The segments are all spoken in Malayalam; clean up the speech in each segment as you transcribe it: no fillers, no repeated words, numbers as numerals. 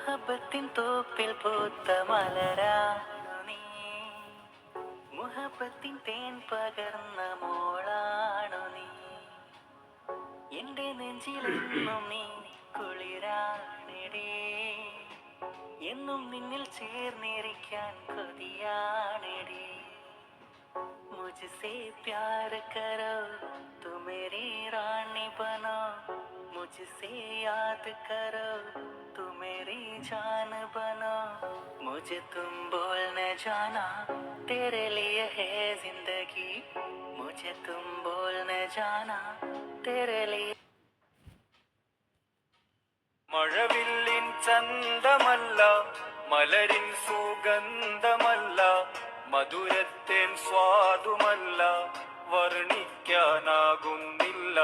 മുഹബത്തിൻ തോപ്പിൽ പൂത്ത മലരാണു നീ, മുഹബത്തിൻ തേൻ പകർന്ന മോളാണു നീ. എന്റെ നെഞ്ചിലെന്നും നീ കുളിരാണിടേ, എന്നും നിന്നിൽ ചേർന്നിരിക്കാൻ കൊതിയാണിടേ. मुझसे प्यार करो तो मेरी रानी बनो, मुझसे याद करो तो मेरी जान बनो. मुझे तुम बोल न जाना तेरे लिए है जिंदगी, मुझे तुम बोल न जाना तेरे लिए. മഴവില്ലിൻ ചന്തമല്ല, മലരിൻ സുഗന്ധമല്ല, മധുരത്തേൻ സ്വാദുമല്ല, വർണ്ണിക്കാനാകുന്നില്ല.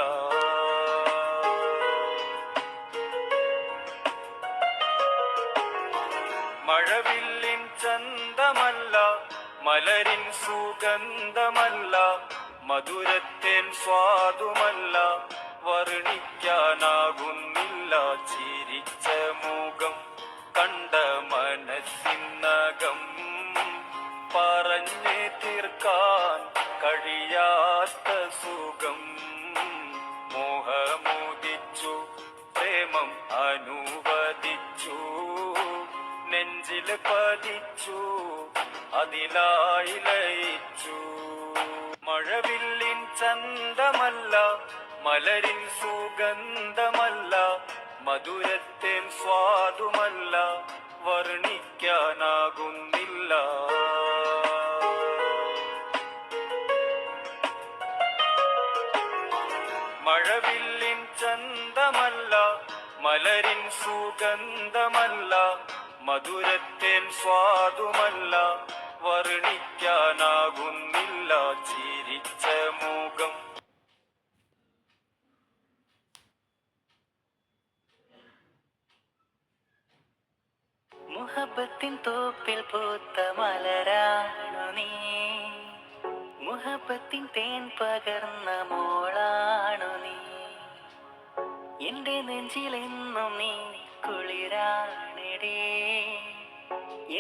മഴവില്ലിൻ ചന്തമല്ല, മലരിൻ സുഗന്ധമല്ല, മധുരത്തേൻ സ്വാദുമല്ല, വർണ്ണിക്കാനാകുന്നില്ല. ചിരിച്ച മുഖം കണ്ട മനസ്സിനകം പറഞ്ഞു തീർക്കാൻ കഴിയാത്ത സുഖം. മോഹമുദിച്ചു പ്രേമം അനുവദിച്ചു, നെഞ്ചിൽ പതിച്ചു അതിലായി ലയിച്ചു. മഴവില്ലിൻ ചന്തമല്ല, മലരിൻ സുഗന്ധമല്ല, മധുരത്തേൻ സ്വാദുമല്ല, വർണ്ണിക്കാനാകുന്നില്ല. മഴവില്ലിൻ ചന്തമല്ല, മലരിൻ സുഗന്ധമല്ല, മധുരത്തേൻ സ്വാദുമല്ല, വർണ്ണിക്കാനാകുന്നില്ല. ചിരിച്ച മുഖം മുഹബത്തിൻ തോപ്പിൽ പൂത്ത മലരാണു നീ, മുഹബത്തിൻ തേൻ പകർന്ന മോളാണു നീ. എന്റെ നെഞ്ചിലെന്നും നീ കുളിരാണിടേ,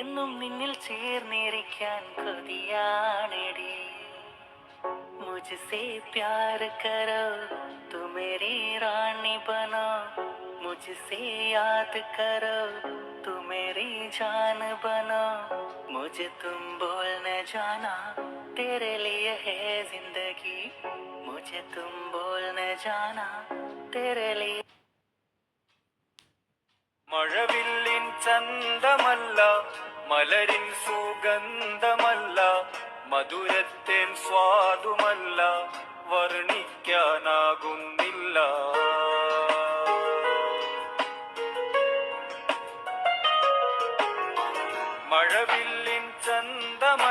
എന്നും നിന്നിൽ ചേർന്നിരിക്കാൻ കൊതിയാണിടേ. मुझसे प्यार करो तो मेरी रानी बनो, मुझसे याद करो तो मेरी जान बनो. मुझे तुम बोल न जाना तेरे लिए है जिंदगी, मुझे तुम बोल न जाना तेरे लिए. മഴവില്ലിൻ ചന്തമല്ല, മലരിൻ സുഗന്ധമല്ല, മധുരത്തേൻ സ്വാദുമല്ല, വർണ്ണിക്കാനാകുന്നില്ല. മഴവില്ലിൻ ചന്തമല്ല,